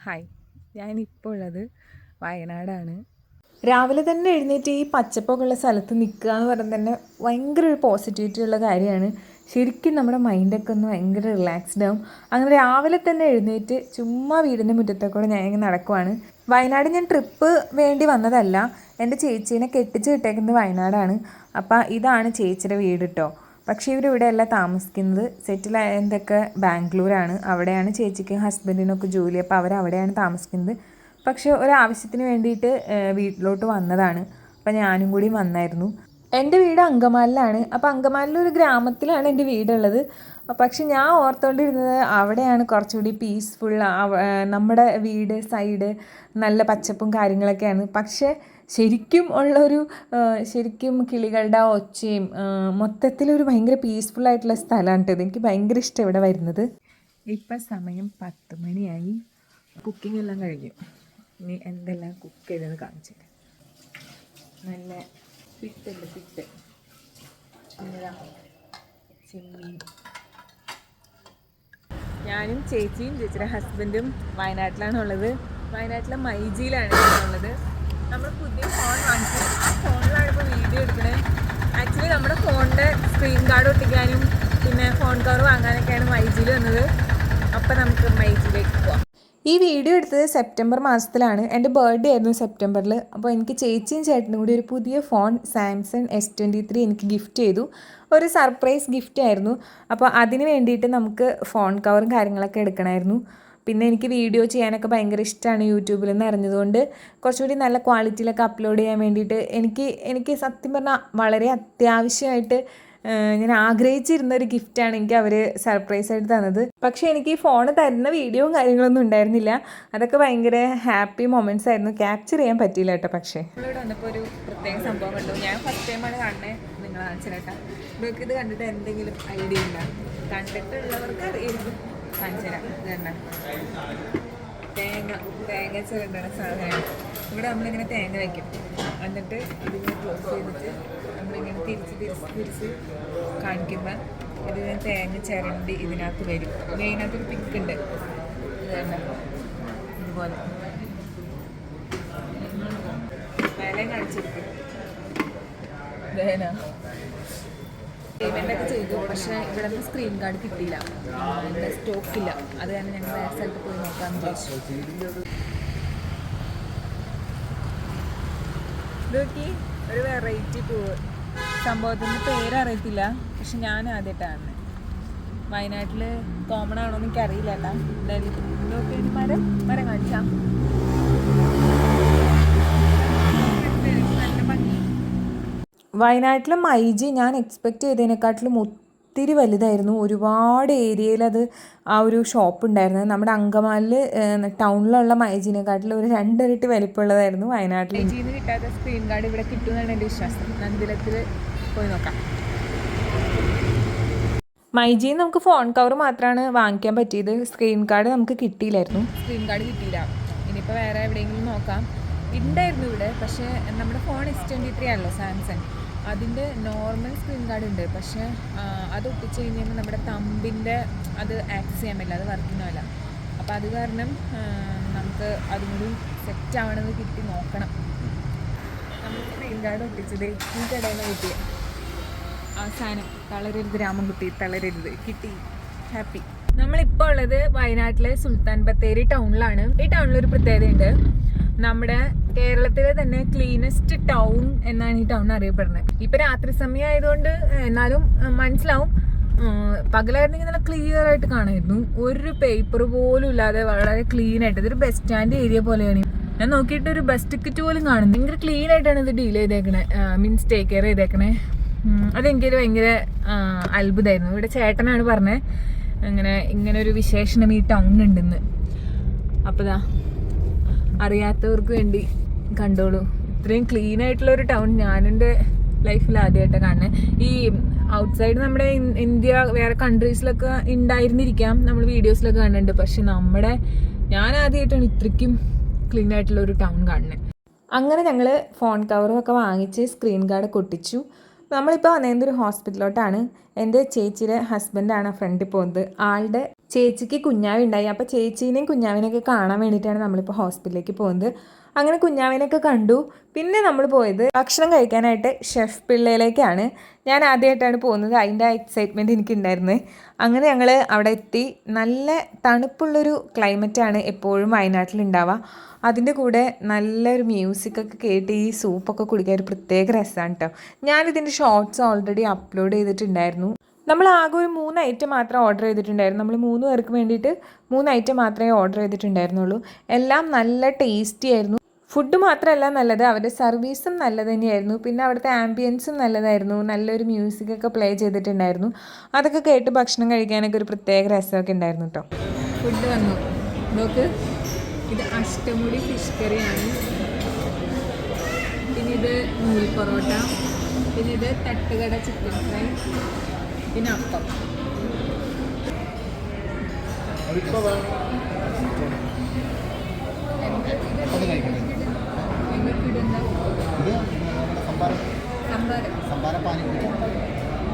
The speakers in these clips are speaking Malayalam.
ഹായ്, ഞാനിപ്പോൾ ഉള്ളത് വയനാടാണ്. രാവിലെ തന്നെ എഴുന്നേറ്റ് ഈ പച്ചപ്പൊക്കെ ഉള്ള സ്ഥലത്ത് നിൽക്കുക എന്ന് പറയുന്നത് തന്നെ ഭയങ്കര ഒരു പോസിറ്റിവിറ്റി ഉള്ള കാര്യമാണ്. ശരിക്കും നമ്മുടെ മൈൻഡൊക്കെ ഒന്ന് ഭയങ്കര റിലാക്സ്ഡ് ആവും. അങ്ങനെ രാവിലെ തന്നെ എഴുന്നേറ്റ് ചുമ്മാ വീടിൻ്റെ മുറ്റത്തൊക്കെ ഞാൻ ഇങ്ങനെ നടക്കുവാണ്. വയനാട് ഞാൻ ട്രിപ്പ് വേണ്ടി വന്നതല്ല, എൻ്റെ ചേച്ചീനെ കെട്ടിച്ച് വിട്ടേക്കുന്നത് വയനാടാണ്. അപ്പം ഇതാണ് ചേച്ചിയുടെ വീട് കേട്ടോ. പക്ഷേ ഇവരിവിടെ അല്ല താമസിക്കുന്നത്, സെറ്റിലായതൊക്കെ ബാംഗ്ലൂരാണ്. അവിടെയാണ് ചേച്ചിക്ക് ഹസ്ബൻഡിനൊക്കെ ജോലി, അപ്പോൾ അവരവിടെയാണ് താമസിക്കുന്നത്. പക്ഷേ ഒരാവശ്യത്തിന് വേണ്ടിയിട്ട് വീട്ടിലോട്ട് വന്നതാണ്. അപ്പം ഞാനും കൂടി വന്നായിരുന്നു. എൻ്റെ വീട് അങ്കമാലിലാണ്. അപ്പോൾ അങ്കമാലിലൊരു ഗ്രാമത്തിലാണ് എൻ്റെ വീടുള്ളത്. പക്ഷെ ഞാൻ ഓർത്തുകൊണ്ടിരുന്നത് അവിടെയാണ് കുറച്ചുകൂടി പീസ്ഫുൾ, നമ്മുടെ വീട് സൈഡ് നല്ല പച്ചപ്പും കാര്യങ്ങളൊക്കെയാണ്. പക്ഷേ ശരിക്കും ഉള്ളൊരു ശരിക്കും കിളികളുടെ ഒച്ചയും മൊത്തത്തിലൊരു ഭയങ്കര പീസ്ഫുള്ളായിട്ടുള്ള സ്ഥലമാണ് കേട്ടോ. എനിക്ക് ഭയങ്കര ഇഷ്ടം ഇവിടെ വരുന്നത്. ഇപ്പം സമയം 10 മണിയായി. കുക്കിംഗ് എല്ലാം കഴിഞ്ഞു. ഇനി എന്തെല്ലാം കുക്ക് ചെയ്തെന്ന് കാണിച്ചു തരാം. നല്ല പിട്ട് ചെമ്മീൻ. ഞാനും ചേച്ചിയും ചേച്ചിയുടെ ഹസ്ബൻഡും വയനാട്ടിലാണുള്ളത്. വയനാട്ടിലെ മൈജിയിലാണ് ഉള്ളത്. നമ്മൾ പുതിയ ഫോൺ വാങ്ങിച്ചു. ആ ഫോണിലാണ് ഇപ്പോൾ വീഡിയോ എടുക്കണേ. ആക്ച്വലി നമ്മുടെ ഫോണിൻ്റെ സ്ക്രീൻ ഗാർഡ് ഒട്ടിക്കാനും പിന്നെ ഫോൺ കവർ വാങ്ങാനൊക്കെയാണ് മൈജിയിൽ വന്നത്. അപ്പം നമുക്ക് മൈജിയിലേക്ക് പോവാം. ഈ വീഡിയോ എടുത്തത് സെപ്റ്റംബർ മാസത്തിലാണ്. എൻ്റെ ബർത്ത്ഡേ ആയിരുന്നു സെപ്റ്റംബറിൽ. അപ്പോൾ എനിക്ക് ചേച്ചിയും ചേട്ടനും കൂടി ഒരു പുതിയ ഫോൺ സാംസങ് S23 എനിക്ക് ഗിഫ്റ്റ് ചെയ്തു. ഒരു സർപ്രൈസ് ഗിഫ്റ്റ് ആയിരുന്നു. അപ്പോൾ അതിന് വേണ്ടിയിട്ട് നമുക്ക് ഫോൺ കവറും കാര്യങ്ങളൊക്കെ എടുക്കണമായിരുന്നു. പിന്നെ എനിക്ക് വീഡിയോ ചെയ്യാനൊക്കെ ഭയങ്കര ഇഷ്ടമാണ്. യൂട്യൂബിൽ നിന്ന് അറിഞ്ഞതുകൊണ്ട് കുറച്ചുകൂടി നല്ല ക്വാളിറ്റിയിലൊക്കെ അപ്ലോഡ് ചെയ്യാൻ വേണ്ടിയിട്ട് എനിക്ക് സത്യം പറഞ്ഞാൽ വളരെ അത്യാവശ്യമായിട്ട് ഞാൻ ആഗ്രഹിച്ചിരുന്ന ഒരു ഗിഫ്റ്റാണ് എനിക്ക് അവർ സർപ്രൈസായിട്ട് തന്നത്. പക്ഷേ എനിക്ക് ഈ ഫോൺ തരുന്ന വീഡിയോയും കാര്യങ്ങളൊന്നും ഉണ്ടായിരുന്നില്ല. അതൊക്കെ ഭയങ്കര ഹാപ്പി മൊമെൻറ്റ്സ് ആയിരുന്നു. ക്യാപ്ചർ ചെയ്യാൻ പറ്റിയില്ല കേട്ടോ. പക്ഷേ ഇവിടെ വന്നപ്പോൾ ഒരു പ്രത്യേക സംഭവം കണ്ടു. ഞാൻ ഫസ്റ്റ് ടൈമാണ് കാണുന്നത്. നിങ്ങൾ കാണിച്ചിട്ടാ നിങ്ങൾക്ക് ഇത് കണ്ടിട്ട് എന്തെങ്കിലും ഐഡിയ ഇല്ല? കണ്ടിട്ടുള്ളവർക്ക് അറിയായിരിക്കും. കാണിച്ചു തരാം. ഇതുണ്ട തേങ്ങ ചിരണ്ടണ സാധനമാണ്. ഇവിടെ നമ്മളിങ്ങനെ തേങ്ങ വയ്ക്കും. എന്നിട്ട് ഇതിങ്ങനെ ക്ലോസ് ചെയ്തിട്ട് നമ്മളിങ്ങനെ തിരിച്ച് കാണിക്കുമ്പോൾ ഇതിങ്ങനെ തേങ്ങ ചിരണ്ടി ഇതിനകത്ത് വരും. ഇതിനകത്തൊരു പിക്കുണ്ട്. ഇത് ഇതുപോലെ മേലെ കാണിച്ചെടുക്കും. ഇതേനാ പേയ്മെൻ്റൊക്കെ ചെയ്തു. പക്ഷേ ഇവിടെ നിന്ന് സ്ക്രീൻ കാർഡ് കിട്ടിയില്ല. ഇവിടെ സ്റ്റോക്കില്ല. അത് കാരണം ഞങ്ങൾ വേറെ സ്ഥലത്ത് പോയി നോക്കാമെന്ന് വിചാരിച്ചു. ഇതൊക്കെ ഒരു വെറൈറ്റി പൂവ്. സംഭവത്തിൻ്റെ പേരറിയത്തില്ല, പക്ഷെ ഞാൻ ആദ്യമായിട്ടാണ്. വയനാട്ടിൽ കോമൺ ആണോ എന്ന് എനിക്കറിയില്ല. ഇതൊക്കെ മരം കാണിച്ചാൽ നല്ല ഭംഗി. വയനാട്ടിലെ മൈജി ഞാൻ എക്സ്പെക്റ്റ് ചെയ്തതിനെക്കാട്ടിലും ഒത്തിരി വലുതായിരുന്നു. ഒരുപാട് ഏരിയയിൽ അത് ആ ഒരു ഷോപ്പ് ഉണ്ടായിരുന്നത്. നമ്മുടെ അങ്കമാലിൽ ടൗണിലുള്ള മൈജിനെക്കാട്ടിലും ഒരു 2 ഇരട്ടി വലിപ്പമുള്ളതായിരുന്നു വയനാട്ടിൽ. മൈജിന്ന് കിട്ടാത്ത സ്ക്രീൻ ഗാർഡ് ഇവിടെ കിട്ടുമെന്നാണ് എൻ്റെ വിശ്വാസം. നന്ദിലത്തിൽ പോയി നോക്കാം. മൈജിയിൽ നമുക്ക് ഫോൺ കവർ മാത്രമാണ് വാങ്ങിക്കാൻ പറ്റിയത്. സ്ക്രീൻ കാർഡ് നമുക്ക് കിട്ടിയില്ലായിരുന്നു. സ്ക്രീൻ കാർഡ് കിട്ടിയില്ല. ഇനിയിപ്പോൾ വേറെ എവിടെയെങ്കിലും നോക്കാം. ഉണ്ടായിരുന്നു ഇവിടെ. പക്ഷേ നമ്മുടെ ഫോൺ S23 ആണല്ലോ സാംസങ്. അതിൻ്റെ നോർമൽ സ്ക്രീൻ ഗാർഡ് ഉണ്ട്. പക്ഷേ അത് ഒട്ടിച്ച് കഴിഞ്ഞാൽ നമ്മുടെ തമ്പിൻ്റെ അത് ആക്സസ് ചെയ്യാൻ പറ്റില്ല. അത് വർക്കിംഗ് അല്ല. അപ്പോൾ അത് കാരണം നമുക്ക് അതും കൂടി സെറ്റ് ആവണമെന്ന് കിട്ടി നോക്കണം. നമ്മൾ സ്ക്രീൻ ഗാർഡ് ഒട്ടിച്ചത് ഈ കടയിൽ നിന്ന് കിട്ടിയ അവസാനം തളരരുത് രാമൻകുട്ടി തളരരുത് കിട്ടി. ഹാപ്പി. നമ്മളിപ്പോൾ ഉള്ളത് വയനാട്ടിലെ സുൽത്താൻ ബത്തേരി ടൗണിലാണ്. ഈ ടൗണിലൊരു പ്രത്യേകതയുണ്ട്. നമ്മുടെ കേരളത്തിലെ തന്നെ ക്ലീനസ്റ്റ് ടൗൺ എന്നാണ് ഈ ടൗൺ അറിയപ്പെടുന്നത്. ഇപ്പം രാത്രി സമയം ആയതുകൊണ്ട് എന്നാലും മനസ്സിലാവും. പകലായിരുന്നെങ്കിൽ നല്ല ക്ലിയർ ആയിട്ട് കാണായിരുന്നു. ഒരു പേപ്പർ പോലും ഇല്ലാതെ വളരെ ക്ലീൻ ആയിട്ട്. ഇതൊരു ബസ് സ്റ്റാൻഡ് ഏരിയ പോലെയാണ്. ഞാൻ നോക്കിയിട്ട് ഒരു ബസ് ടിക്കറ്റ് പോലും കാണുന്നു. ഭയങ്കര ക്ലീൻ ആയിട്ടാണ് ഇത് ഡീൽ ചെയ്തേക്കണേ, മീൻസ് ടേക്ക് കെയർ ചെയ്തേക്കണേ. അതെനിക്കൊരു ഭയങ്കര അത്ഭുതമായിരുന്നു. ഇവിടെ ചേട്ടനാണ് പറഞ്ഞത് ഇങ്ങനെ ഒരു വിശേഷണം ഈ ടൗണിനുണ്ടെന്ന്. അപ്പോൾ അറിയാത്തവർക്ക് വേണ്ടി കണ്ടോളൂ. ഇത്രയും ക്ലീൻ ആയിട്ടുള്ളൊരു ടൗൺ ഞാനെൻ്റെ ലൈഫിൽ ആദ്യമായിട്ടാണ് കാണുന്നത്. ഈ ഔട്ട്സൈഡ് നമ്മുടെ ഇന്ത്യ വേറെ കൺട്രീസിലൊക്കെ ഉണ്ടായിരുന്നിരിക്കാം, നമ്മൾ വീഡിയോസിലൊക്കെ കാണുന്നുണ്ട്. പക്ഷെ ഞാൻ ആദ്യമായിട്ടാണ് ഇത്രയ്ക്കും ക്ലീൻ ആയിട്ടുള്ളൊരു ടൗൺ കാണുന്നത്. അങ്ങനെ ഞങ്ങൾ ഫോൺ കവറും ഒക്കെ വാങ്ങിച്ച് സ്ക്രീൻ ഗാർഡ് ഒട്ടിച്ചു. നമ്മളിപ്പോൾ വന്നേണ്ടൊരു ഹോസ്പിറ്റലിലോട്ടാണ്. എൻ്റെ ചേച്ചിയുടെ ഹസ്ബൻഡാണ് ഫ്രണ്ടിൽ പോകുന്നത്. ആളുടെ ചേച്ചിക്ക് കുഞ്ഞാവുണ്ടായി. അപ്പോൾ ചേച്ചീനെയും കുഞ്ഞാവിനെയൊക്കെ കാണാൻ വേണ്ടിയിട്ടാണ് നമ്മളിപ്പോൾ ഹോസ്പിറ്റലിലേക്ക് പോകുന്നത്. അങ്ങനെ കുഞ്ഞാവിനൊക്കെ കണ്ടു. പിന്നെ നമ്മൾ പോയത് ഭക്ഷണം കഴിക്കാനായിട്ട് ഷെഫ് പിള്ളയിലേക്കാണ്. ഞാൻ ആദ്യമായിട്ടാണ് പോകുന്നത്. അതിൻ്റെ എക്സൈറ്റ്മെൻറ്റ് എനിക്കുണ്ടായിരുന്നത്. അങ്ങനെ ഞങ്ങൾ അവിടെ എത്തി. നല്ല തണുപ്പുള്ളൊരു ക്ലൈമറ്റാണ് എപ്പോഴും വയനാട്ടിലുണ്ടാവുക. അതിൻ്റെ കൂടെ നല്ലൊരു മ്യൂസിക്കൊക്കെ കേട്ട് ഈ സൂപ്പൊക്കെ കുടിക്കാൻ ഒരു പ്രത്യേക രസമാണ് കേട്ടോ. ഞാനിതിൻ്റെ ഷോർട്സ് ഓൾറെഡി അപ്ലോഡ് ചെയ്തിട്ടുണ്ടായിരുന്നു. നമ്മൾ ആകെ ഒരു 3 ഐറ്റം മാത്രമേ ഓർഡർ ചെയ്തിട്ടുണ്ടായിരുന്നു. നമ്മൾ 3 പേർക്ക് വേണ്ടിയിട്ട് 3 ഐറ്റം മാത്രമേ ഓർഡർ ചെയ്തിട്ടുണ്ടായിരുന്നുള്ളൂ. എല്ലാം നല്ല ടേസ്റ്റി ആയിരുന്നു. ഫുഡ് മാത്രമല്ല നല്ലത്, അവരുടെ സർവീസും നല്ലത് തന്നെയായിരുന്നു. പിന്നെ അവിടുത്തെ ആംബിയൻസും നല്ലതായിരുന്നു. നല്ലൊരു മ്യൂസിക്കൊക്കെ പ്ലേ ചെയ്തിട്ടുണ്ടായിരുന്നു. അതൊക്കെ കേട്ട് ഭക്ഷണം കഴിക്കാനൊക്കെ ഒരു പ്രത്യേക രസമൊക്കെ ഉണ്ടായിരുന്നു കേട്ടോ. ഫുഡ് വന്നു നോക്ക്. ഇത് അഷ്ടമുടി ഫിഷ് കറിയാണ്. പിന്നെ ഇത് നൂൽ പൊറോട്ട. പിന്നെ ഇത് തട്ടുകട ചിക്കൻ ഫ്രൈ. പിന്നെ അപ്പം.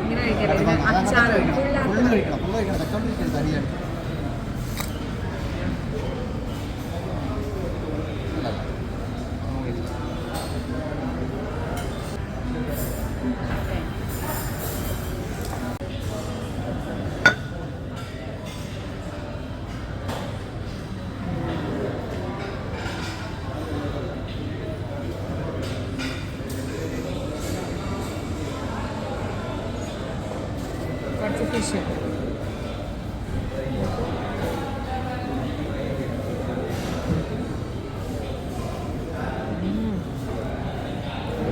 ഇങ്ങനെ കഴിക്കാം. അച്ചാർ കുറച്ച് ഫിഷ്.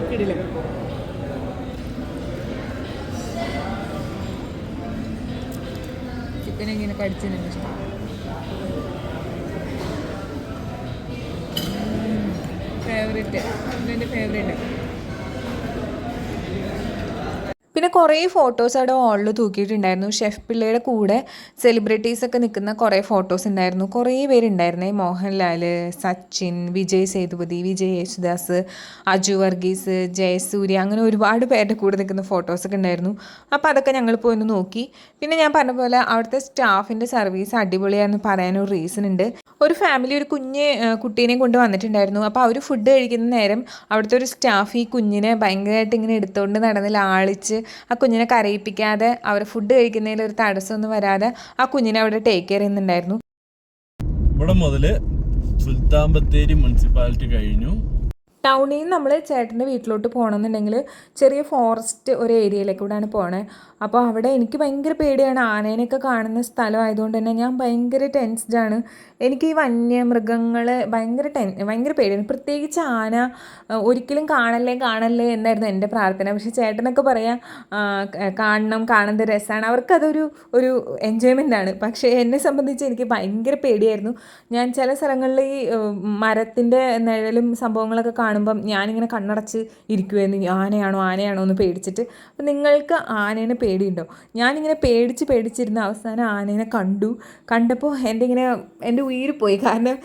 കിടിലം. ചിക്കൻ ഇങ്ങനെ കടിച്ചതിന് ഇഷ്ടം. ഫേവറേറ്റ്, ഇതെൻ്റെ ഫേവറേറ്റ്. പിന്നെ കുറേ ഫോട്ടോസ് അവിടെ വാളിൽ തൂക്കിയിട്ടുണ്ടായിരുന്നു. ഷെഫ് പിള്ളയുടെ കൂടെ സെലിബ്രിറ്റീസൊക്കെ നിൽക്കുന്ന കുറേ ഫോട്ടോസ് ഉണ്ടായിരുന്നു. കുറേ പേരുണ്ടായിരുന്നേ. മോഹൻലാൽ, സച്ചിൻ, വിജയ് സേതുപതി, വിജയ് യേശുദാസ്, അജു വർഗീസ്, ജയസൂര്യ, അങ്ങനെ ഒരുപാട് പേരുടെ കൂടെ നിൽക്കുന്ന ഫോട്ടോസൊക്കെ ഉണ്ടായിരുന്നു. അപ്പോൾ അതൊക്കെ ഞങ്ങൾ പോയി ഒന്ന് നോക്കി. പിന്നെ ഞാൻ പറഞ്ഞ പോലെ അവിടുത്തെ സ്റ്റാഫിൻ്റെ സർവീസ് അടിപൊളിയാണെന്ന് പറയാനൊരു റീസൺ ഉണ്ട്. ഒരു ഫാമിലി ഒരു കുട്ടീനെയും കൊണ്ട് വന്നിട്ടുണ്ടായിരുന്നു. അപ്പോൾ അവർ ഫുഡ് കഴിക്കുന്ന നേരം അവിടുത്തെ ഒരു സ്റ്റാഫ് ഈ കുഞ്ഞിനെ ഭയങ്കരമായിട്ട് ഇങ്ങനെ എടുത്തുകൊണ്ട് നടന്ന് ലാളിച്ച് ആ കുഞ്ഞിനെ കരയിപ്പിക്കാതെ അവർ ഫുഡ് കഴിക്കുന്നതിൽ ഒരു തടസ്സമൊന്നും വരാതെ ആ കുഞ്ഞിനെ അവിടെ ടേക്ക് കെയർ ചെയ്യുന്നുണ്ടായിരുന്നു. ഇവിടെ മുതൽ സുൽത്താൻ ബത്തേരി മുനിസിപ്പാലിറ്റി കഴിഞ്ഞു. ടൗണിൽ നിന്ന് നമ്മൾ ചേട്ടൻ്റെ വീട്ടിലോട്ട് പോകണമെന്നുണ്ടെങ്കിൽ ചെറിയ ഫോറസ്റ്റ് ഒരു ഏരിയയിലേക്കൂടെയാണ് പോണേ. അപ്പോൾ അവിടെ എനിക്ക് ഭയങ്കര പേടിയാണ്. ആനേനെയൊക്കെ കാണുന്ന സ്ഥലമായതുകൊണ്ട് തന്നെ ഞാൻ ഭയങ്കര ടെൻസ്ഡാണ്. എനിക്ക് ഈ വന്യമൃഗങ്ങളെ ഭയങ്കര പേടിയാണ്. പ്രത്യേകിച്ച് ആന ഒരിക്കലും കാണല്ലേ എന്നായിരുന്നു എൻ്റെ പ്രാർത്ഥന. പക്ഷേ ചേട്ടനൊക്കെ പറയാം കാണുന്നത് രസമാണ്, അവർക്കതൊരു എൻജോയ്മെൻ്റ് ആണ്. പക്ഷേ എന്നെ സംബന്ധിച്ച് എനിക്ക് ഭയങ്കര പേടിയായിരുന്നു. ഞാൻ ചില സ്ഥലങ്ങളിൽ ഈ മരത്തിൻ്റെ നിഴലും സംഭവങ്ങളൊക്കെ കാണുമ്പം ഞാനിങ്ങനെ കണ്ണടച്ച് ഇരിക്കുമായിരുന്നു. ആനയാണോ എന്ന് പേടിച്ചിട്ട്. അപ്പം നിങ്ങൾക്ക് ആനേനെ പേടിയുണ്ടോ? ഞാനിങ്ങനെ പേടിച്ചിരുന്ന അവസാനം ആനേനെ കണ്ടപ്പോൾ എൻ്റെ ഉയിര് പോയി. കാരണം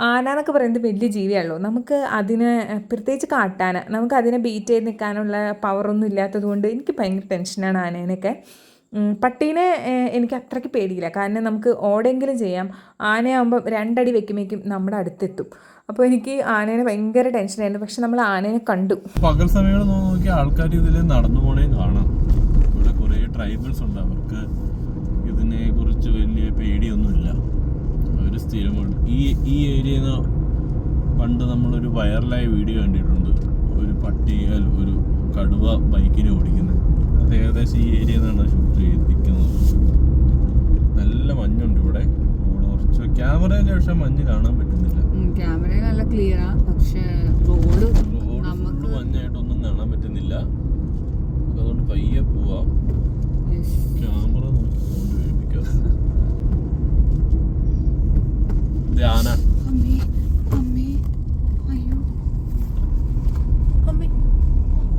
ആന എന്നൊക്കെ പറയുന്നത് വലിയ ജീവിയാണല്ലോ. നമുക്ക് അതിനെ പ്രത്യേകിച്ച് കാട്ടാന, നമുക്ക് അതിനെ ബീറ്റ് ചെയ്ത് നിൽക്കാനുള്ള പവറൊന്നും ഇല്ലാത്തത് കൊണ്ട് എനിക്ക് ഭയങ്കര ടെൻഷനാണ് ആനേനൊക്കെ. പട്ടീനെ എനിക്ക് അത്രയ്ക്ക് പേടിയില്ല. കാരണം നമുക്ക് ഓടെങ്കിലും ചെയ്യാം. ആനയാകുമ്പോൾ 2 അടി വെക്കുമ്പോഴേക്കും നമ്മുടെ അടുത്തെത്തും. അപ്പോൾ എനിക്ക് ആനേനെ ഭയങ്കര ടെൻഷനായിരുന്നു. പക്ഷെ നമ്മൾ ആനേനെ കണ്ടു. പകൽ സമയങ്ങൾ നോക്കി ആൾക്കാർ ഇതിൽ നടന്നു പോണേ കാണാം. ഇവിടെ കുറേ ട്രൈബൽസ് ഉണ്ട്. അവർക്ക് ഇതിനെ കുറിച്ച് വലിയ പേടിയൊന്നുമില്ല. അവർ സ്ഥിരമാണ് ഈ ഏരിയയിൽ നിന്ന്. പണ്ട് നമ്മളൊരു വൈറലായ വീഡിയോ കണ്ടിട്ടുണ്ട്. ഒരു ഒരു കടുവ ബൈക്കിനെ ഓടിക്കുന്നത്. അത് ഏകദേശം ഈ ഏരിയയിൽ നിന്നാണ് ഷൂട്ട് ചെയ്തിരിക്കുന്നത്. നല്ല മഞ്ഞുണ്ട് ഇവിടെ. കുറച്ച് ക്യാമറയിൽ പക്ഷെ മഞ്ഞ് കാണാൻ പറ്റുന്നില്ല. ക്യാമറ നല്ല ക്ലിയറാ, പക്ഷേ റോഡ് മഞ്ഞായിട്ടൊന്നും കാണാൻ പറ്റുന്നില്ല. അതുകൊണ്ട് പയ്യെ പോവാം. ക്യാമറ നോക്കിക്കൊണ്ട് വേപ്പിക്കാം. ആന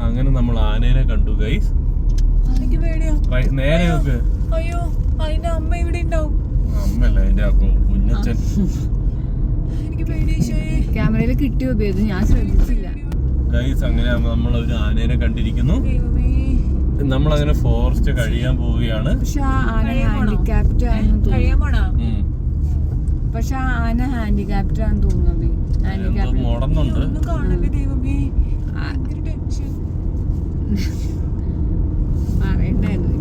അങ്ങനെ നമ്മൾ ആനേനെ കണ്ടു ഗൈസ്. നേരെ നോക്ക്. അയ്യോ, അതിന്റെ അമ്മ ഇവിടെ ഉണ്ടാവും. അമ്മല്ല, അതിന്റെ കുഞ്ഞച്ചൻ. ക്യാമറയിൽ കിട്ടിയോ ഞാൻ ശ്രദ്ധിച്ചില്ല ഗൈസ്. അങ്ങനെ നമ്മൾ ഒരു ആനേനെ കണ്ടിരിക്കുന്നു. നമ്മളങ്ങനെ ഫോറസ്റ്റ് കഴിയാൻ പോവുകയാണ്. പക്ഷെ ആ ആന ഹാൻഡിക്യാപ്റ്റ് ആണെന്ന് തോന്നുന്നു. കഴിയാൻ പോണോ? പക്ഷെ ആ ആന ഹാൻഡിക്യാപ്റ്റ് ആണെന്ന് തോന്നുന്നത്. ഹാൻഡിക്യാപ്റ്റ് മുടന്നുണ്ട്. ഒന്നും കാണല്ലേ ദൈവമേ, ഭയങ്കര ടെൻഷൻ. പറയണ്ടായിരുന്നു.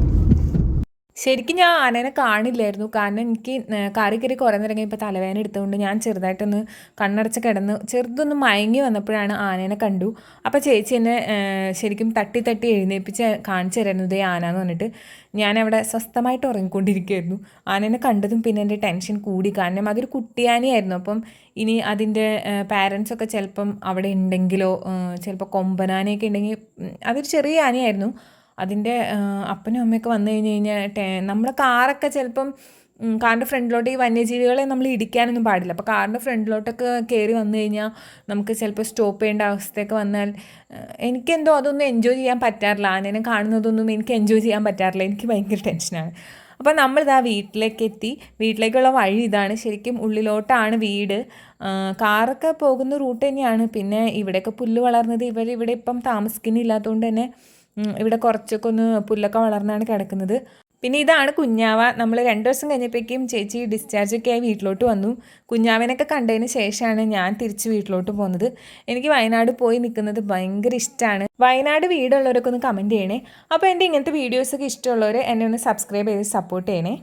ശരിക്കും ഞാൻ ആനേനെ കാണില്ലായിരുന്നു, കാരണം എനിക്ക് കറി കയറി കുറേ നേരം കഴിഞ്ഞപ്പോൾ തലവേദന എടുത്തുകൊണ്ട് ഞാൻ ചെറുതായിട്ടൊന്ന് കണ്ണടച്ച് കിടന്ന് ചെറുതൊന്ന് മയങ്ങി വന്നപ്പോഴാണ് ആനേനെ കണ്ടു. അപ്പോൾ ചേച്ചി എന്നെ ശരിക്കും തട്ടി തട്ടി എഴുന്നേൽപ്പിച്ച് കാണിച്ചു തരായിരുന്നു ഇതേ ആന എന്ന് പറഞ്ഞിട്ട്. ഞാനവിടെ സ്വസ്ഥമായിട്ട് ഉറങ്ങിക്കൊണ്ടിരിക്കുകയായിരുന്നു. ആനേനെ കണ്ടതും പിന്നെ എൻ്റെ ടെൻഷൻ കൂടി, കാരണം അതൊരു കുട്ടിയാനയായിരുന്നു. അപ്പം ഇനി അതിൻ്റെ പാരൻസൊക്കെ ചിലപ്പം അവിടെ ഉണ്ടെങ്കിലോ, ചിലപ്പോൾ കൊമ്പനാനയൊക്കെ ഉണ്ടെങ്കിൽ, അതൊരു ചെറിയ ആനയായിരുന്നു. അതിൻ്റെ അപ്പനും അമ്മയൊക്കെ വന്നു കഴിഞ്ഞ് കഴിഞ്ഞാൽ നമ്മുടെ കാറൊക്കെ ചിലപ്പം കാറിൻ്റെ ഫ്രണ്ടിലോട്ട് ഈ വന്യജീവികളെ നമ്മൾ ഇടിക്കാനൊന്നും പാടില്ല. അപ്പോൾ കാറിൻ്റെ ഫ്രണ്ടിലോട്ടൊക്കെ കയറി വന്നു കഴിഞ്ഞാൽ നമുക്ക് ചിലപ്പോൾ സ്റ്റോപ്പ് ചെയ്യേണ്ട അവസ്ഥയൊക്കെ വന്നാൽ എനിക്കെന്തോ അതൊന്നും എൻജോയ് ചെയ്യാൻ പറ്റാറില്ല. ആനേനെ കാണുന്നതൊന്നും എനിക്ക് എൻജോയ് ചെയ്യാൻ പറ്റാറില്ല. എനിക്ക് ഭയങ്കര ടെൻഷനാണ്. അപ്പോൾ നമ്മളിതാ വീട്ടിലേക്ക് എത്തി. വീട്ടിലേക്കുള്ള വഴി ഇതാണ്. ശരിക്കും ഉള്ളിലോട്ടാണ് വീട്. കാറൊക്കെ പോകുന്ന റൂട്ട് തന്നെയാണ്. പിന്നെ ഇവിടെയൊക്കെ പുല്ല് വളർന്നത് ഇവിടെ ഇപ്പം താമസിക്കുന്നില്ലാത്തതുകൊണ്ട് തന്നെ ഇവിടെ കുറച്ചൊക്കെ ഒന്ന് പുല്ലൊക്കെ വളർന്നാണ് കിടക്കുന്നത്. പിന്നെ ഇതാണ് കുഞ്ഞാവ. നമ്മൾ 2 ദിവസം കഴിഞ്ഞപ്പോഴേക്കും ചേച്ചി ഡിസ്ചാർജൊക്കെ ആയി വീട്ടിലോട്ട് വന്നു. കുഞ്ഞാവനൊക്കെ കണ്ടതിന് ശേഷമാണ് ഞാൻ തിരിച്ച് വീട്ടിലോട്ട് പോകുന്നത്. എനിക്ക് വയനാട് പോയി നിൽക്കുന്നത് ഭയങ്കര ഇഷ്ടമാണ്. വയനാട് വീടുള്ളവരൊക്കെ ഒന്ന് കമൻറ്റ് ചെയ്യണേ. അപ്പോൾ എൻ്റെ ഇങ്ങനത്തെ വീഡിയോസൊക്കെ ഇഷ്ടമുള്ളവർ എന്നെ ഒന്ന് സബ്സ്ക്രൈബ് ചെയ്ത് സപ്പോർട്ട് ചെയ്യണേ.